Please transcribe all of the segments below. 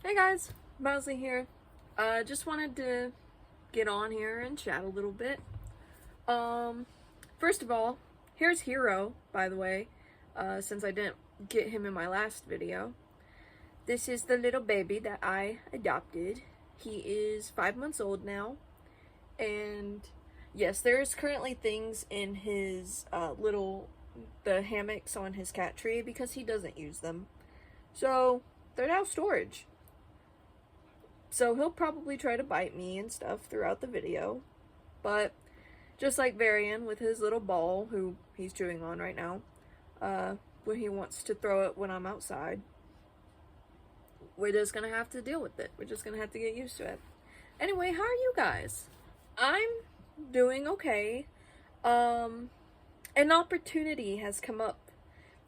Hey guys, Mosley here. Just wanted to get on here and chat a little bit. First of all, here's Hero, by the way, since I didn't get him in my last video. This is the little baby that I adopted. He is 5 months old now, and yes, there's currently things in his the hammocks on his cat tree because he doesn't use them. So, they're now storage. So he'll probably try to bite me and stuff throughout the video. But just like Varian with his little ball, who he's chewing on right now, when he wants to throw it when I'm outside, we're just going to have to deal with it. We're just going to have to get used to it. Anyway, how are you guys? I'm doing okay. An opportunity has come up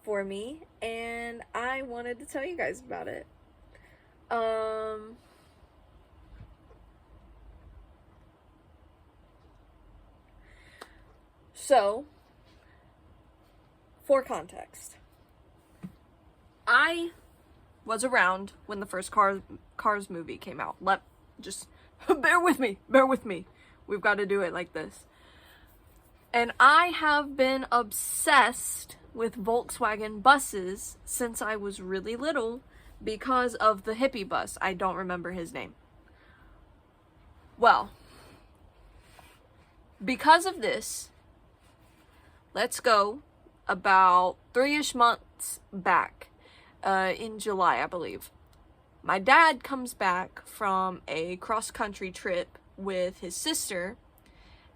for me, and I wanted to tell you guys about it. So, for context, I was around when the first Cars movie came out. Just bear with me. We've got to do it like this. And I have been obsessed with Volkswagen buses since I was really little because of the hippie bus. I don't remember his name. Well, because of this, let's go about 3-ish months back, in July, I believe. My dad comes back from a cross-country trip with his sister,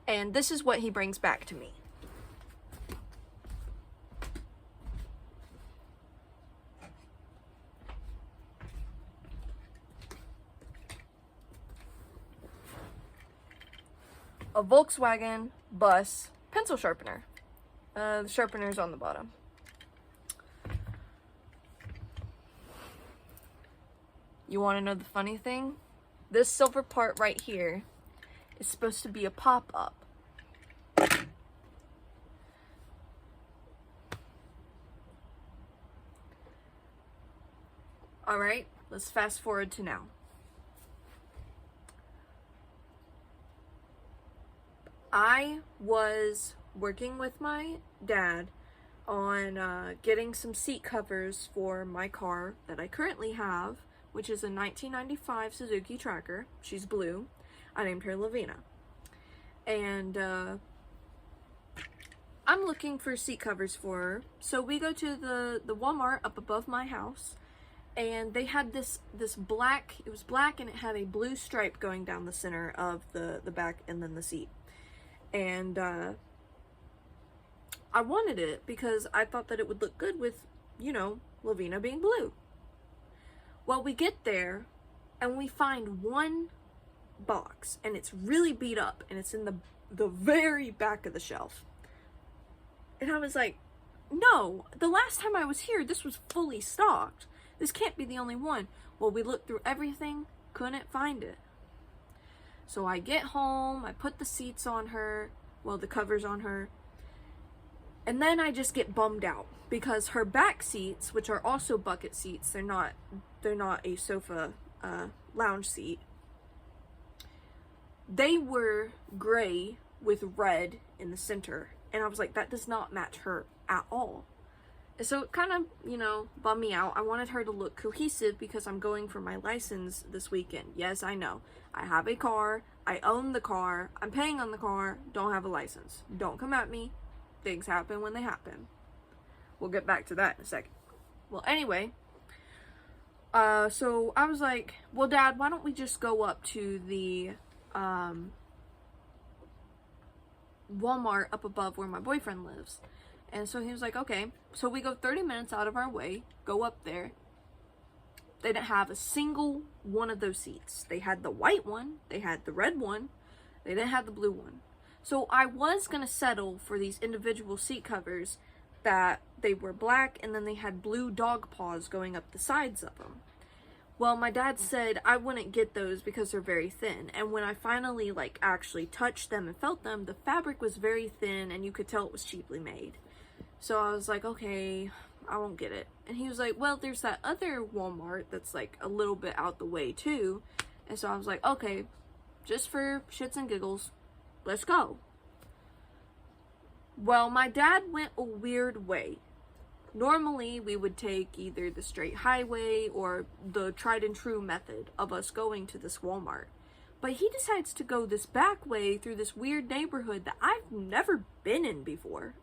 and this is what he brings back to me. A Volkswagen bus pencil sharpener. The sharpener's on the bottom. You want to know the funny thing? This silver part right here is supposed to be a pop-up. Alright, let's fast forward to now. I was working with my dad on getting some seat covers for my car that I currently have, which is a 1995 Suzuki Tracker. She's blue. I named her Lavina. And I'm looking for seat covers for her. So we go to the Walmart up above my house, and they had this black, it was black and it had a blue stripe going down the center of the back and then the seat. And I wanted it because I thought that it would look good with, Lavina being blue. Well, we get there and we find one box, and it's really beat up, and it's in the very back of the shelf. And I was like, no, the last time I was here, this was fully stocked. This can't be the only one. Well, we looked through everything, couldn't find it. So I get home, I put the seats on her, well, the covers on her, and then I just get bummed out because her back seats, which are also bucket seats, they're not a sofa lounge seat, they were gray with red in the center, and I was like, that does not match her at all. So it kind of, bummed me out. I wanted her to look cohesive because I'm going for my license this weekend. Yes, I know. I have a car. I own the car. I'm paying on the car. Don't have a license. Don't come at me. Things happen when they happen. We'll get back to that in a second. Well, anyway, so I was like, well, Dad, why don't we just go up to the Walmart up above where my boyfriend lives? And so he was like, okay. So we go 30 minutes out of our way, go up there. They didn't have a single one of those seats. They had the white one, they had the red one, they didn't have the blue one. So I was going to settle for these individual seat covers that they were black and then they had blue dog paws going up the sides of them. Well, my dad said I wouldn't get those because they're very thin. And when I finally actually touched them and felt them, the fabric was very thin and you could tell it was cheaply made. So I was like, okay, I won't get it. And he was like, well, there's that other Walmart that's like a little bit out the way too. And so I was like, okay, just for shits and giggles, let's go. Well, my dad went a weird way. Normally, we would take either the straight highway or the tried and true method of us going to this Walmart. But he decides to go this back way through this weird neighborhood that I've never been in before.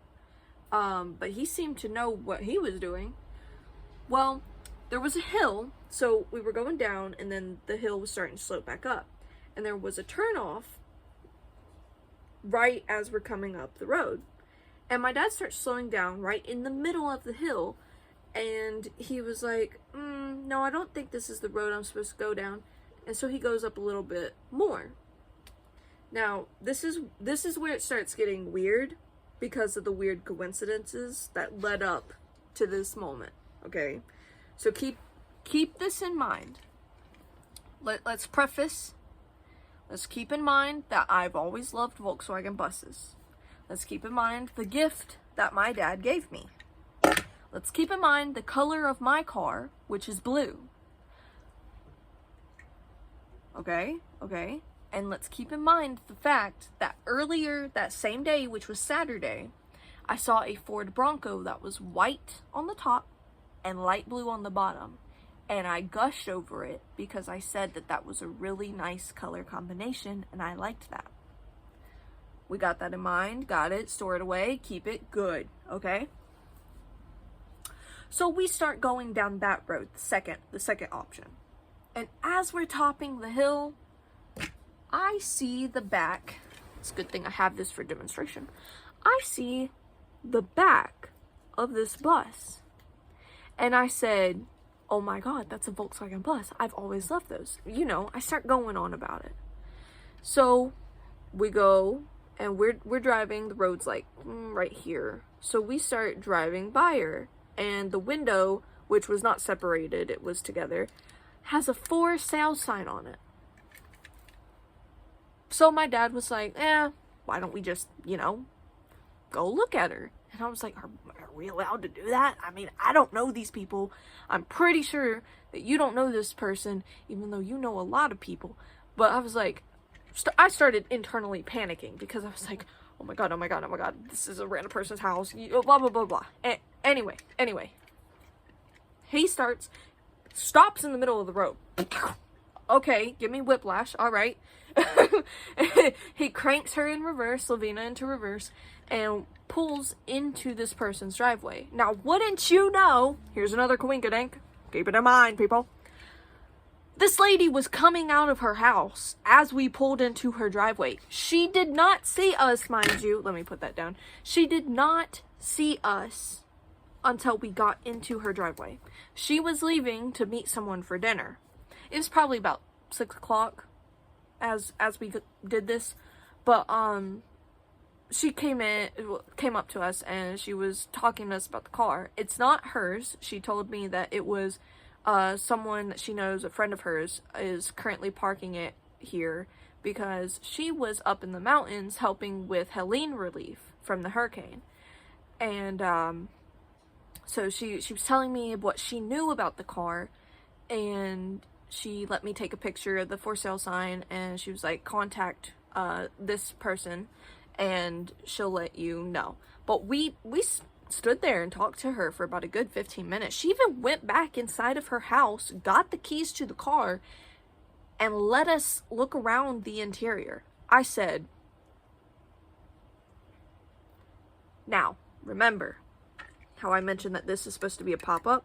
But he seemed to know what he was doing. Well, there was a hill, so we were going down, and then the hill was starting to slope back up. And there was a turnoff right as we're coming up the road. And my dad starts slowing down right in the middle of the hill, and he was like, no, I don't think this is the road I'm supposed to go down. And so he goes up a little bit more. Now, this is where it starts getting weird, because of the weird coincidences that led up to this moment, okay? So keep this in mind. Let's preface. Let's keep in mind that I've always loved Volkswagen buses. Let's keep in mind the gift that my dad gave me. Let's keep in mind the color of my car, which is blue. Okay? And let's keep in mind the fact that earlier that same day, which was Saturday, I saw a Ford Bronco that was white on the top and light blue on the bottom. And I gushed over it because I said that that was a really nice color combination and I liked that. We got that in mind, got it, store it away, keep it good, okay? So we start going down that road, the second option. And as we're topping the hill, I see the back. It's a good thing I have this for demonstration. I see the back of this bus. And I said, oh my God, that's a Volkswagen bus. I've always loved those. You know, I start going on about it. So we go, and we're driving. The road's like right here. So we start driving by her. And the window, which was not separated, it was together, has a for sale sign on it. So my dad was like, why don't we just, go look at her? And I was like, are we allowed to do that? I mean, I don't know these people. I'm pretty sure that you don't know this person, even though you know a lot of people. But I was like, I started internally panicking because I was like, oh my God, this is a random person's house, blah, blah, blah, blah. Anyway, he stops in the middle of the road. Okay, give me whiplash, all right. He cranks her in reverse, Lavina into reverse, and pulls into this person's driveway. Now, wouldn't you know, here's another coinkydink, keep it in mind, people. This lady was coming out of her house as we pulled into her driveway. She did not see us, mind you. Let me put that down. She did not see us until we got into her driveway. She was leaving to meet someone for dinner. It was probably about 6 o'clock as we did this. But, she came up to us and she was talking to us about the car. It's not hers. She told me that it was someone that she knows, a friend of hers, is currently parking it here because she was up in the mountains helping with Helene relief from the hurricane. And so she was telling me what she knew about the car, and she let me take a picture of the for sale sign, and she was like, contact this person and she'll let you know. But we stood there and talked to her for about a good 15 minutes. She even went back inside of her house, got the keys to the car, and let us look around the interior. I said, now, remember how I mentioned that this is supposed to be a pop-up?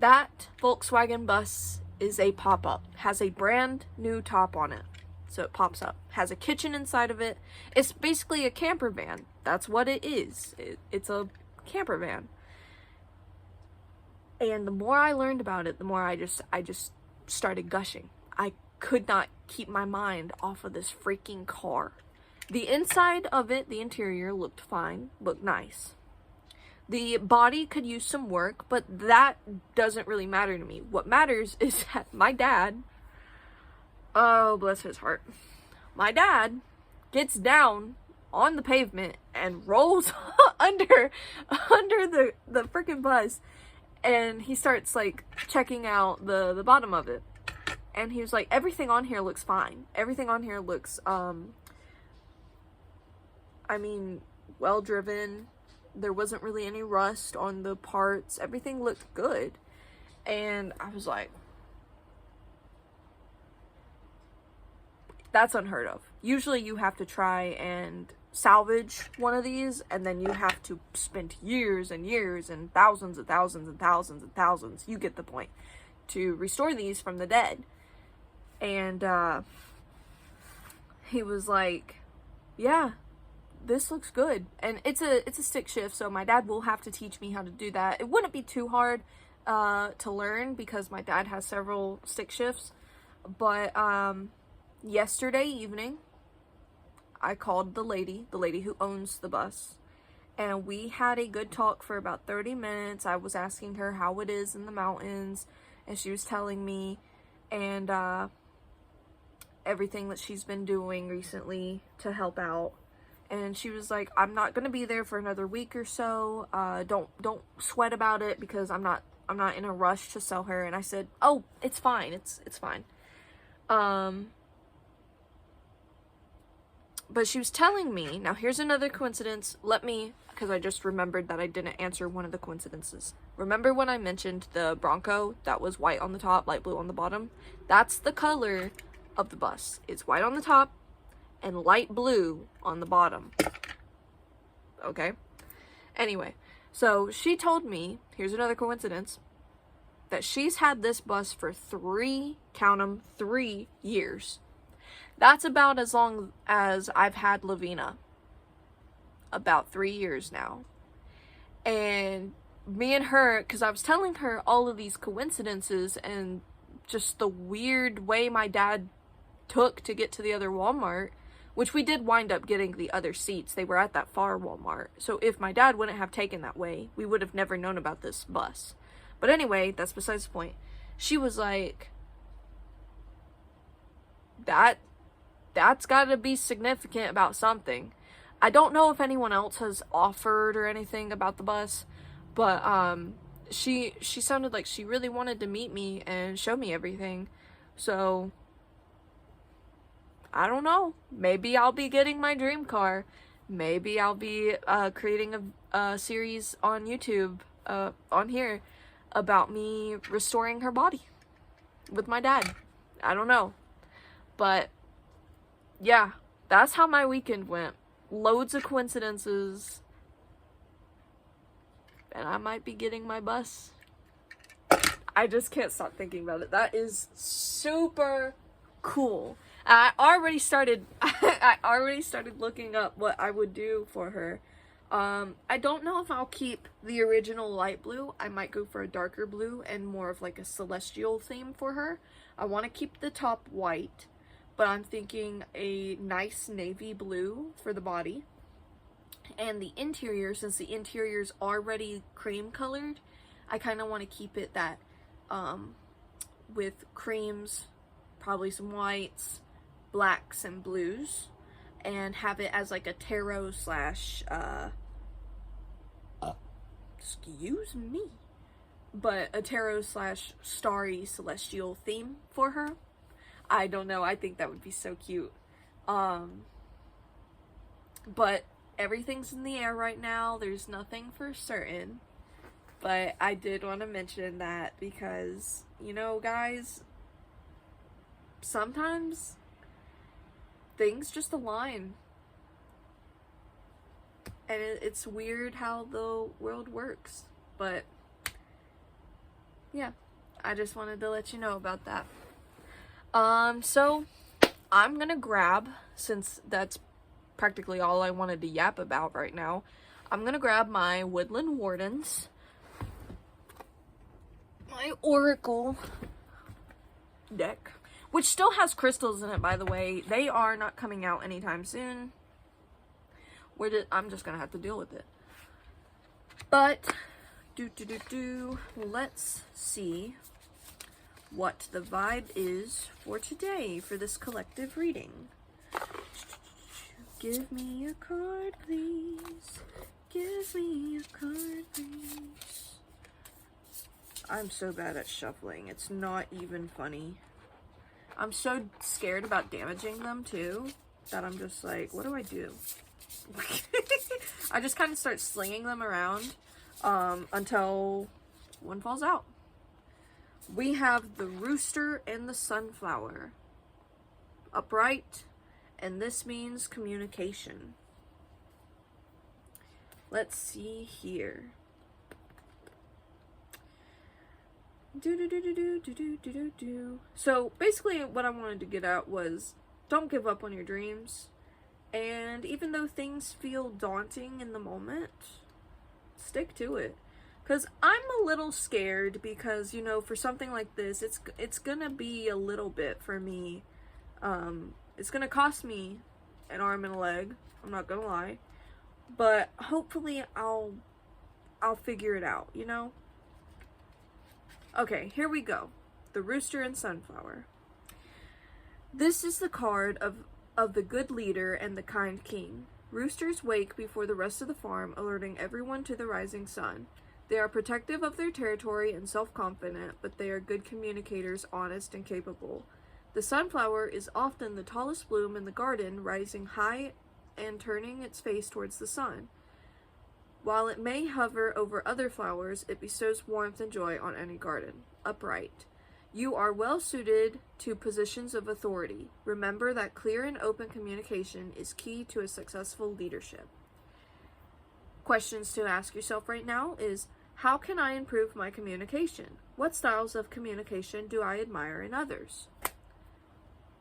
That Volkswagen bus is a pop-up. Has a brand new top on it. So it pops up. Has a kitchen inside of it. It's basically a camper van. That's what it is. It's a camper van. And the more I learned about it, the more I just started gushing. I could not keep my mind off of this freaking car. The inside of it, the interior, looked fine. Looked nice. The body could use some work, but that doesn't really matter to me. What matters is that my dad, oh, bless his heart, my dad gets down on the pavement and rolls under the freaking bus, and he starts like checking out the bottom of it, and he was like, everything on here looks fine. Everything on here looks I mean, well driven. There wasn't really any rust on the parts. Everything looked good. And I was like, that's unheard of. Usually you have to try and salvage one of these, and then you have to spend years and years and thousands and thousands and thousands and thousands, you get the point, to restore these from the dead. And he was like, yeah, this looks good. And it's a stick shift, so my dad will have to teach me how to do that. It wouldn't be too hard to learn because my dad has several stick shifts. But yesterday evening, I called the lady who owns the bus, and we had a good talk for about 30 minutes. I was asking her how it is in the mountains, and she was telling me, and everything that she's been doing recently to help out. And she was like, I'm not gonna be there for another week or so. Don't sweat about it, because I'm not in a rush to sell her. And I said, oh, it's fine. It's fine. But she was telling me, now here's another coincidence. Because I just remembered that I didn't answer one of the coincidences. Remember when I mentioned the Bronco that was white on the top, light blue on the bottom? That's the color of the bus. It's white on the top and light blue on the bottom. Okay? Anyway, so she told me, here's another coincidence, that she's had this bus for 3 years. That's about as long as I've had Lavina. About 3 years now. And me and her, because I was telling her all of these coincidences and just the weird way my dad took to get to the other Walmart, which we did wind up getting the other seats. They were at that far Walmart. So if my dad wouldn't have taken that way, we would have never known about this bus. But anyway, that's besides the point. She was like, that's gotta be significant about something. I don't know if anyone else has offered or anything about the bus, but she sounded like she really wanted to meet me and show me everything. So I don't know. Maybe I'll be getting my dream car. Maybe I'll be creating a series on YouTube on here about me restoring her body with my dad. I don't know. But yeah, that's how my weekend went. Loads of coincidences. And I might be getting my bus. I just can't stop thinking about it. That is super cool. I already started looking up what I would do for her. I don't know if I'll keep the original light blue. I might go for a darker blue and more of like a celestial theme for her. I want to keep the top white, but I'm thinking a nice navy blue for the body. And the interior, since the interior's already cream colored, I kind of want to keep it that with creams, probably some whites, blacks, and blues, and have it as like a tarot slash excuse me, but a tarot slash starry celestial theme for her. I don't know, I think that would be so cute. But everything's in the air right now. There's nothing for certain, but I did want to mention that because, you know, guys, sometimes things just align. And it's weird how the world works. But yeah, I just wanted to let you know about that. So I'm gonna grab, since that's practically all I wanted to yap about right now, I'm gonna grab my Woodland Wardens, my Oracle deck, which still has crystals in it, by the way. They are not coming out anytime soon. I'm just gonna have to deal with it. But let's see what the vibe is for today for this collective reading. Give me a card, please. Give me a card, please. I'm so bad at shuffling. It's not even funny. I'm so scared about damaging them too that I'm just like, what do I do? I just kind of start slinging them around until one falls out. We have the rooster and the sunflower. Upright, and this means communication. Let's see here. So basically what I wanted to get at was, don't give up on your dreams. And even though things feel daunting in the moment, stick to it. Because I'm a little scared because, you know, for something like this, it's gonna be a little bit for me. It's gonna cost me an arm and a leg. I'm not gonna lie. But hopefully I'll figure it out, you know? Okay, here we go. The rooster and sunflower. This is the card of the good leader and the kind king. Roosters wake before the rest of the farm, alerting everyone to the rising sun. They are protective of their territory and self-confident, but they are good communicators, honest and capable. The sunflower is often the tallest bloom in the garden, rising high and turning its face towards the sun. While it may hover over other flowers, it bestows warmth and joy on any garden. Upright. You are well suited to positions of authority. Remember that clear and open communication is key to a successful leadership. Questions to ask yourself right now is, how can I improve my communication? What styles of communication do I admire in others?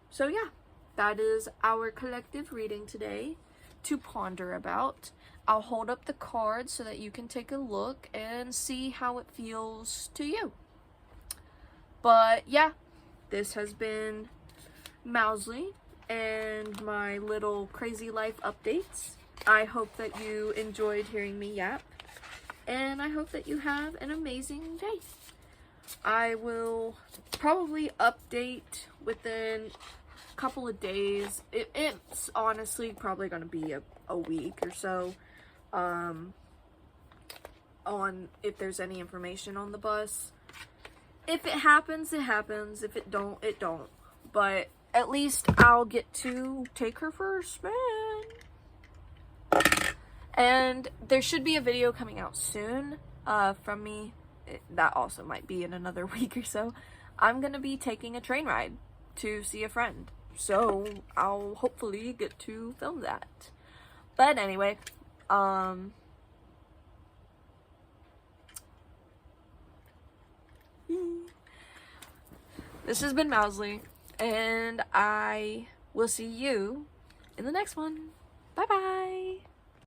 So yeah, that is our collective reading today to ponder about. I'll hold up the card so that you can take a look and see how it feels to you. But yeah, this has been Mousley and my little crazy life updates. I hope that you enjoyed hearing me yap, and I hope that you have an amazing day. I will probably update within a couple of days. It's honestly probably going to be a week or so on if there's any information on the bus. If it happens, it happens. If it don't, it don't. But at least I'll get to take her for a spin. And there should be a video coming out soon from me. That also might be in another week or so. I'm going to be taking a train ride to see a friend. So I'll hopefully get to film that. But anyway, this has been Mousley, and I will see you in the next one. Bye bye.